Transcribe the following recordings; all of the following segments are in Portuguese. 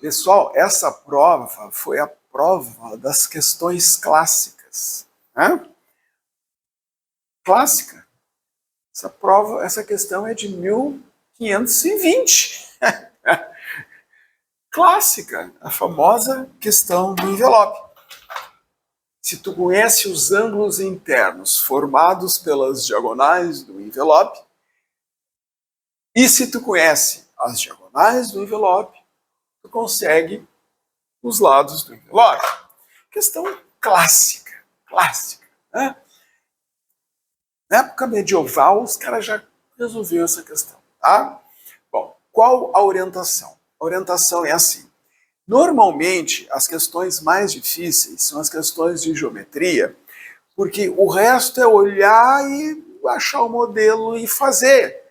Pessoal, essa prova foi a prova das questões clássicas. Né? Clássica. Essa questão é de 1520. Clássica, a famosa questão do envelope. Se tu conhece os ângulos internos formados pelas diagonais do envelope, e se tu conhece as diagonais do envelope, tu consegue os lados do envelope. Questão clássica, né? Na época medieval, os caras já resolveram essa questão, tá? Bom, qual a orientação? A orientação é assim. Normalmente, as questões mais difíceis são as questões de geometria, porque o resto é olhar e achar o modelo e fazer.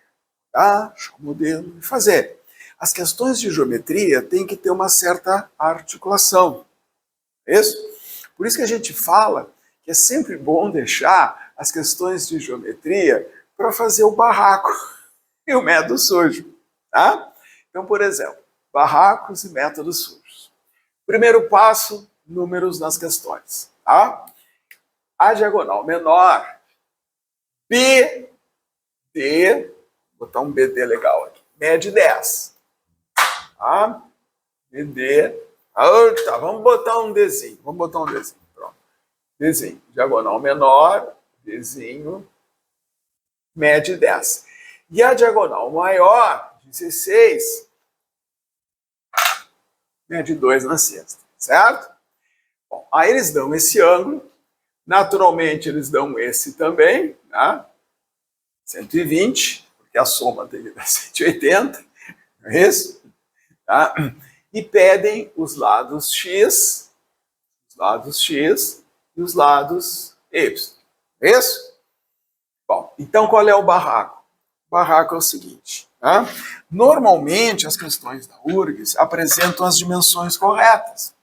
Tá? Achar o modelo e fazer. As questões de geometria têm que ter uma certa articulação. É isso? Por isso que a gente fala que é sempre bom deixar as questões de geometria para fazer o barraco e o método sujo. Tá? Então, por exemplo, barracos e métodos sujos. Primeiro passo, números nas questões. Tá? A diagonal menor, BD, vou botar um BD legal aqui, mede 10. Tá? BD, tá, vamos botar um Dzinho, pronto. Dzinho, diagonal menor, Dzinho, mede 10. E a diagonal maior, 16, mede 2 na sexta, certo? Bom, aí eles dão esse ângulo, naturalmente eles dão esse também, tá? 120, porque a soma tem que dar 180, não é isso? Tá? E pedem os lados X e os lados Y. É isso? Bom, então qual é o barraco? O barraco é o seguinte. Tá? Normalmente as questões da URGS apresentam as dimensões corretas.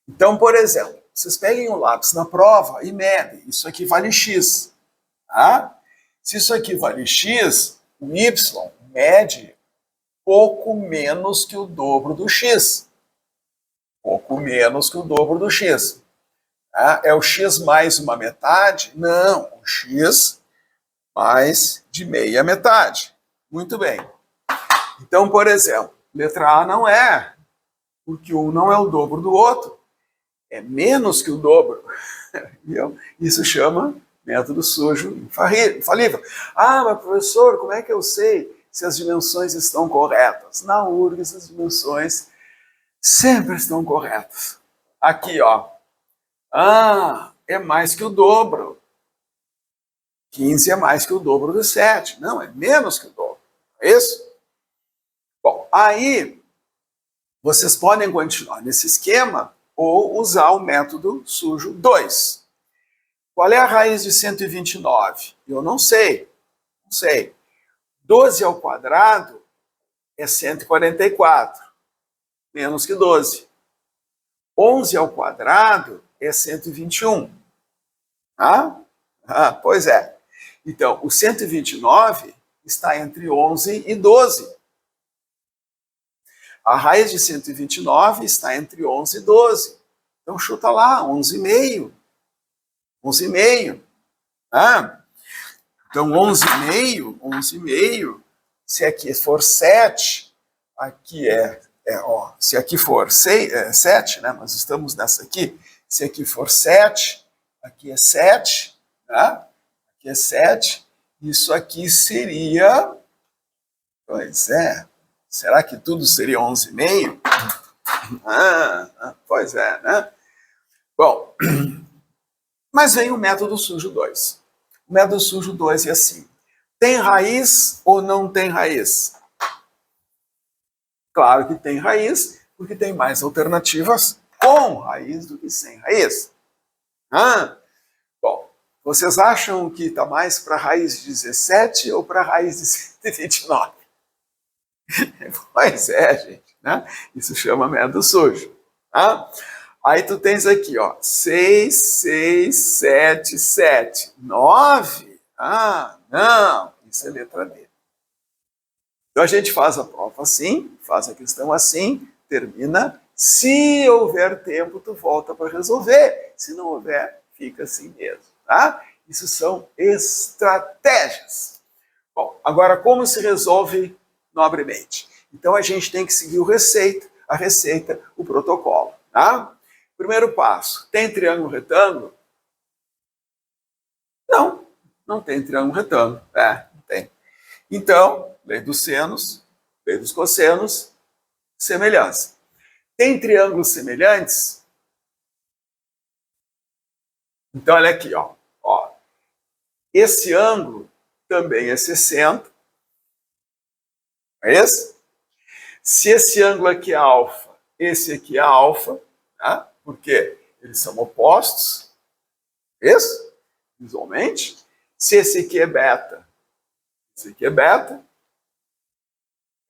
Então, por exemplo, vocês peguem o lápis na prova e medem. Isso aqui vale X. Tá? Se isso aqui vale X, o Y mede pouco menos que o dobro do X. Pouco menos que o dobro do X. Tá? É o X mais uma metade? Não, o X mais de meia metade. Muito bem. Então, por exemplo, letra A não é, porque um não é o dobro do outro, é menos que o dobro. Isso chama método sujo infalível. Ah, mas professor, como é que eu sei se as dimensões estão corretas? Na URGS, as dimensões sempre estão corretas. Aqui, ó. Ah, é mais que o dobro. 15 é mais que o dobro de 7. Não, é menos que o dobro. É isso? Bom, aí vocês podem continuar nesse esquema ou usar o método sujo 2. Qual é a raiz de 129? Eu não sei. Não sei. 12 ao quadrado é 144. Menos que 12. 11 ao quadrado é 121. Pois é. Então, o 129 está entre 11 e 12. A raiz de 129 está entre 11 e 12. Então, chuta lá, 11,5. 11,5. Então, 11,5, se aqui for 7, aqui se aqui for 7, né? Nós estamos nessa aqui. Se aqui for 7, aqui é 7, tá? Aqui é 7. Isso aqui seria... Pois é. Será que tudo seria 11,5? Pois é, né? Bom, mas vem o método sujo 2. O método sujo 2 é assim. Tem raiz ou não tem raiz? Claro que tem raiz, porque tem mais alternativas com raiz do que sem raiz. Bom, vocês acham que está mais para a raiz de 17 ou para a raiz de 129? Pois é, gente. Né? Isso chama método sujo. Tá? Aí tu tens aqui, ó, 6, 6, 7, 7. 9? Não. Isso é letra D. Então a gente faz a prova assim, faz a questão assim, termina. Se houver tempo, tu volta para resolver. Se não houver, fica assim mesmo, tá? Isso são estratégias. Bom, agora como se resolve nobremente? Então a gente tem que seguir a receita, o protocolo, tá? Primeiro passo, tem triângulo retângulo? Não, não tem triângulo retângulo. Não tem. Então, lei dos senos, lei dos cossenos, semelhança. Tem triângulos semelhantes? Então, olha aqui, ó. Esse ângulo também é 60. É esse? Se esse ângulo aqui é alfa, esse aqui é alfa, tá? Porque eles são opostos. Isso? Visualmente. Se esse aqui é beta, esse aqui é beta.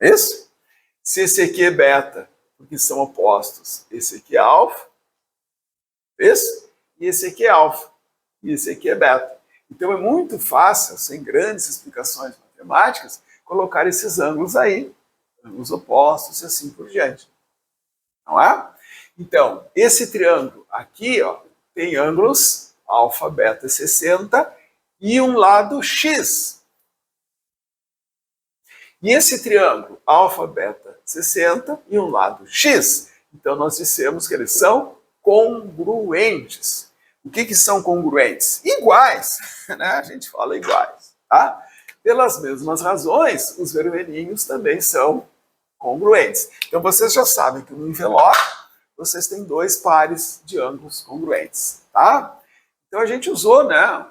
Isso? Se esse aqui é beta, porque são opostos, esse aqui é alfa. Isso? E esse aqui é alfa. E esse aqui é beta. Então é muito fácil, sem grandes explicações matemáticas, colocar esses ângulos aí, ângulos opostos e assim por diante. Não é? Então, esse triângulo aqui, ó, tem ângulos alfa, beta, 60 e um lado x. E esse triângulo alfa, beta, 60 e um lado x. Então nós dissemos que eles são congruentes. O que são congruentes? Iguais, né? A gente fala iguais, tá? Pelas mesmas razões, os vermelhinhos também são congruentes. Então vocês já sabem que no envelope vocês têm dois pares de ângulos congruentes, tá? Então a gente usou, né,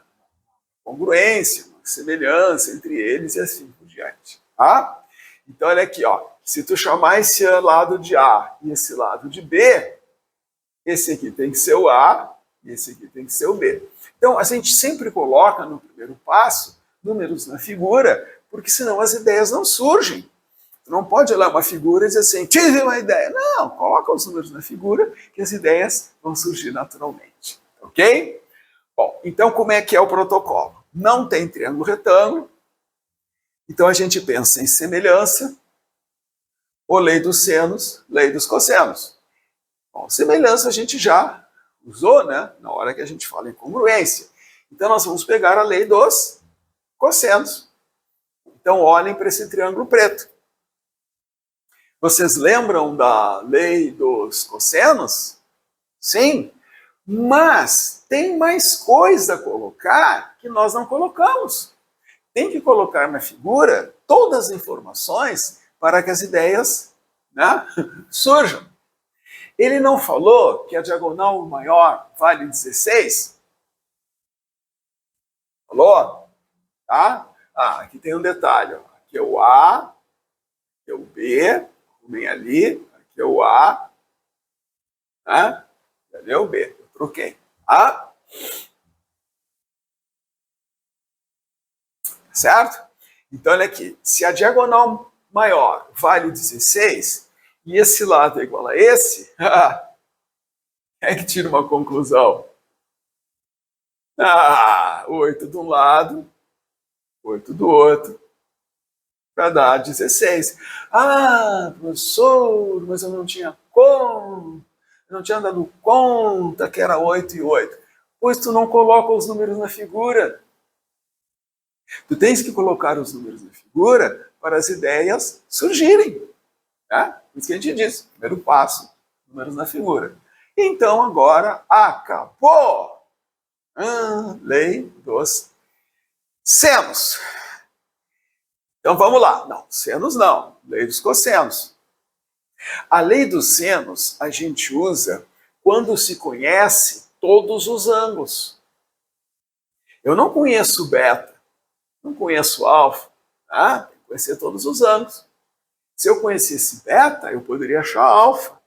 congruência, uma semelhança entre eles e assim por diante, tá? Então olha aqui, ó, se tu chamar esse lado de A e esse lado de B, esse aqui tem que ser o A e esse aqui tem que ser o B. Então a gente sempre coloca no primeiro passo números na figura, porque senão as ideias não surgem. Tu não pode olhar uma figura e dizer assim, tive uma ideia. Não, coloca os números na figura que as ideias vão surgir naturalmente. Ok? Bom, então como é que é o protocolo? Não tem triângulo retângulo, então a gente pensa em semelhança, ou lei dos senos, lei dos cossenos. Bom, semelhança a gente já usou, né, na hora que a gente fala em congruência. Então nós vamos pegar a lei dos cossenos. Então olhem para esse triângulo preto. Vocês lembram da lei dos cossenos? Sim, mas tem mais coisa a colocar que nós não colocamos. Tem que colocar na figura todas as informações para que as ideias, né, surjam. Ele não falou que a diagonal maior vale 16? Falou? Tá? Aqui tem um detalhe. Ó. Aqui é o A, aqui é o B, vem ali, aqui é o A, né? Ali é o B. Eu troquei. Tá? Certo? Então, olha aqui. Se a diagonal maior vale 16 e esse lado é igual a esse, é que tira uma conclusão. 8 de um lado, 8 do outro, para dar 16. Professor, mas eu não tinha conta, não tinha dado conta que era 8 e 8. Pois tu não coloca os números na figura. Tu tens que colocar os números na figura para as ideias surgirem. Tá? Isso que a gente disse. Primeiro passo, números na figura. Então agora acabou. Lei dos senos. Então vamos lá. Não, senos não. Lei dos cossenos. A lei dos senos a gente usa quando se conhece todos os ângulos. Eu não conheço beta, não conheço alfa, tá? Tem que conhecer todos os ângulos. Se eu conhecesse beta, eu poderia achar alfa,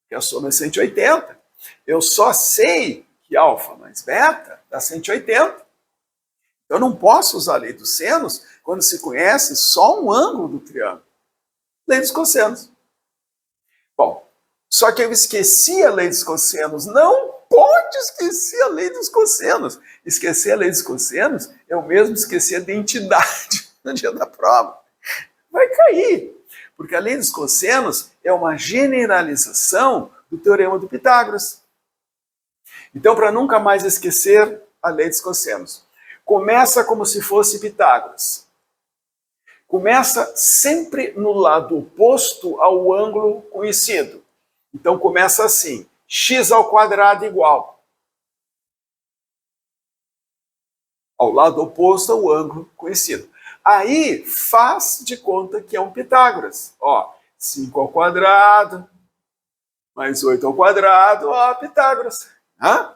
que a soma é 180. Eu só sei que alfa mais beta dá 180. Eu não posso usar a lei dos senos quando se conhece só um ângulo do triângulo. Lei dos cossenos. Bom, só que eu esqueci a lei dos cossenos. Não pode esquecer a lei dos cossenos. Esquecer a lei dos cossenos é o mesmo esquecer a identidade no dia da prova. Vai cair. Porque a lei dos cossenos é uma generalização do Teorema do Pitágoras. Então, para nunca mais esquecer a lei dos cossenos, começa como se fosse Pitágoras. Começa sempre no lado oposto ao ângulo conhecido. Então começa assim, x ao quadrado igual. Ao lado oposto ao ângulo conhecido. Aí faz de conta que é um Pitágoras. Ó, 5 ao quadrado, mais 8 ao quadrado, ó, Pitágoras. Hã?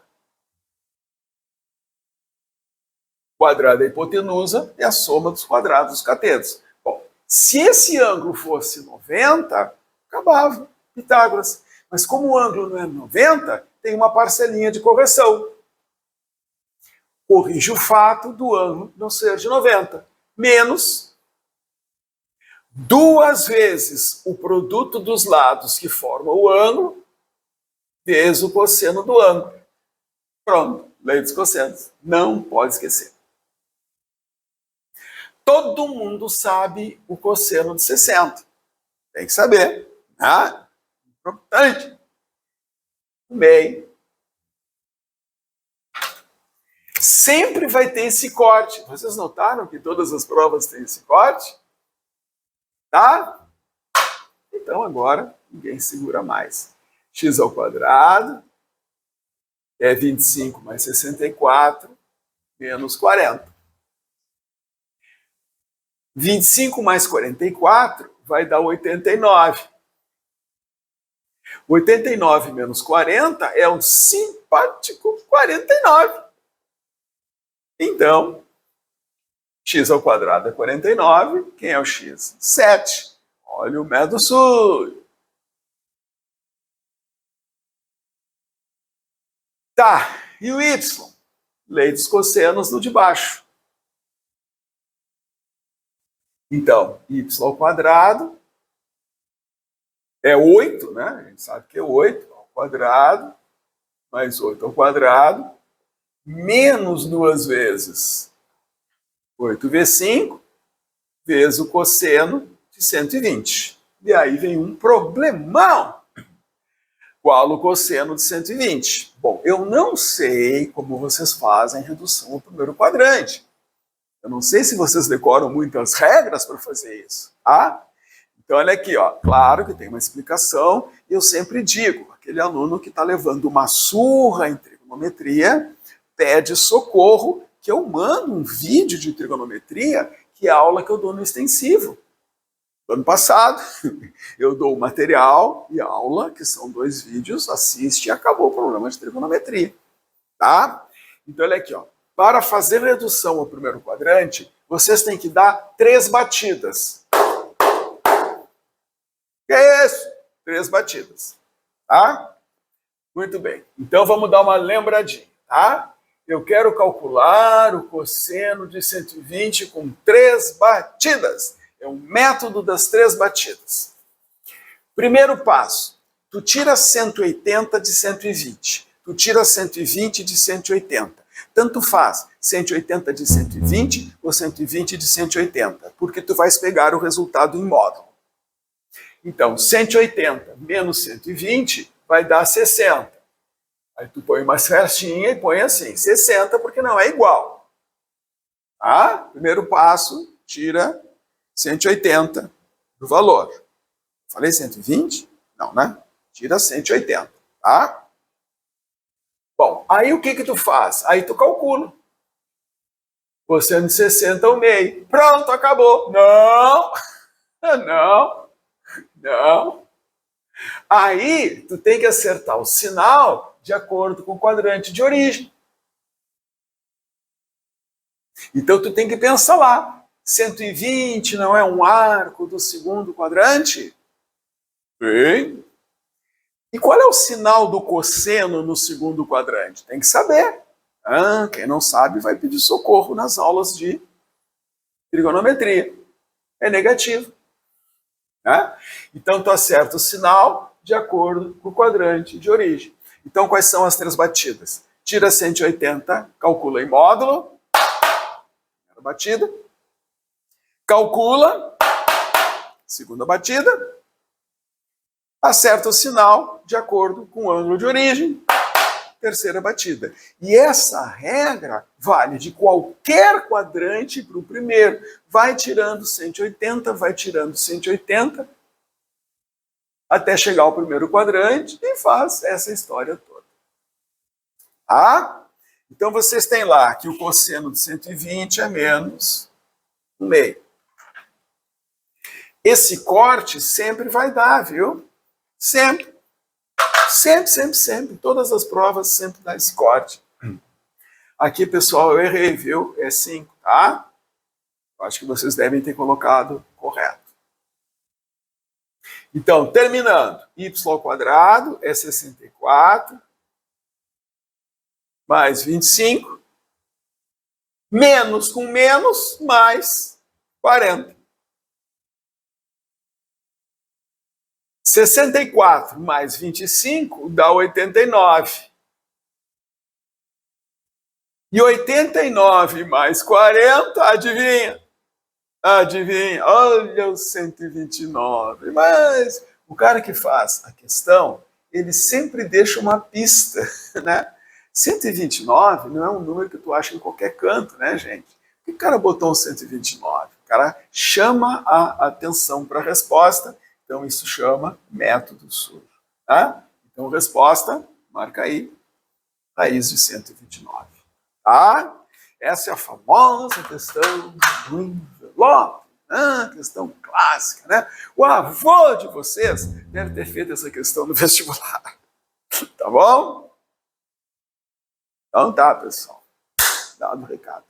Quadrado da hipotenusa é a soma dos quadrados dos catetos. Bom, se esse ângulo fosse 90, acabava, Pitágoras. Mas como o ângulo não é 90, tem uma parcelinha de correção. Corrige o fato do ângulo não ser de 90. Menos 2 vezes o produto dos lados que formam o ângulo, vezes o cosseno do ângulo. Pronto, lei dos cossenos. Não pode esquecer. Todo mundo sabe o cosseno de 60. Tem que saber. Ah, importante. O meio. Sempre vai ter esse corte. Vocês notaram que todas as provas têm esse corte? Tá? Então agora ninguém segura mais. X ao quadrado é 25 mais 64 menos 40. 25 mais 44 vai dar 89. 89 menos 40 é um simpático 49. Então, x ao quadrado é 49. Quem é o x? 7. Olha o método sujo. Tá, e o y? Lei dos cossenos no de baixo. Então, y ao quadrado é 8, né? A gente sabe que é 8 ao quadrado, mais 8 ao quadrado, menos 2 vezes 8 vezes 5, vezes o cosseno de 120. E aí vem um problemão. Qual o cosseno de 120? Bom, eu não sei como vocês fazem redução ao primeiro quadrante. Eu não sei se vocês decoram muitas regras para fazer isso, tá? Então, olha aqui, ó. Claro que tem uma explicação, e eu sempre digo, aquele aluno que está levando uma surra em trigonometria, pede socorro, que eu mando um vídeo de trigonometria, que é a aula que eu dou no extensivo. No ano passado, eu dou o material e a aula, que são 2 vídeos, assiste e acabou o problema de trigonometria, tá? Então, olha aqui, ó. Para fazer redução ao primeiro quadrante, vocês têm que dar 3 batidas. Que é isso? 3 batidas, tá? Muito bem. Então vamos dar uma lembradinha, tá? Eu quero calcular o cosseno de 120 com 3 batidas. É um método das 3 batidas. Primeiro passo, tu tira 180 de 120. Tu tira 120 de 180. Tanto faz 180 de 120 ou 120 de 180, porque tu vais pegar o resultado em módulo. Então, 180 menos 120 vai dar 60. Aí tu põe uma certinha e põe assim, 60, porque não é igual. Tá? Primeiro passo, tira 180 do valor. Falei 120? Não, né? Tira 180, tá? Bom, aí o que tu faz? Aí tu calcula. Cosseno de 60 ao meio. Pronto, acabou. Não, não, não. Aí tu tem que acertar o sinal de acordo com o quadrante de origem. Então tu tem que pensar lá. 120 não é um arco do segundo quadrante? Sim. E qual é o sinal do cosseno no segundo quadrante? Tem que saber. Quem não sabe vai pedir socorro nas aulas de trigonometria. É negativo. Né? Então tu acerta o sinal de acordo com o quadrante de origem. Então quais são as 3 batidas? Tira 180, calcula em módulo. Primeira batida. Calcula. Segunda batida. acerta o sinal de acordo com o ângulo de origem, terceira batida. E essa regra vale de qualquer quadrante para o primeiro. Vai tirando 180, vai tirando 180, até chegar ao primeiro quadrante e faz essa história toda. Tá? Então vocês têm lá que o cosseno de 120 é menos 1/2. Esse corte sempre vai dar, viu? Sempre. Sempre, sempre, sempre. Todas as provas sempre dá esse corte. Aqui, pessoal, eu errei, viu? É 5, tá? Eu acho que vocês devem ter colocado correto. Então, terminando. Y² é 64 mais 25 menos com menos mais 40. 64 mais 25 dá 89. E 89 mais 40, adivinha? Adivinha? Olha o 129. Mas o cara que faz a questão, ele sempre deixa uma pista, né? 129 não é um número que tu acha em qualquer canto, né, gente? Por que o cara botou um 129? O cara chama a atenção para a resposta, então isso chama método sujo. Tá? Então, resposta, marca aí, raiz de 129. Tá? Essa é a famosa questão do envelope. Questão clássica, né? O avô de vocês deve ter feito essa questão no vestibular. Tá bom? Então tá, pessoal. Dado o recado.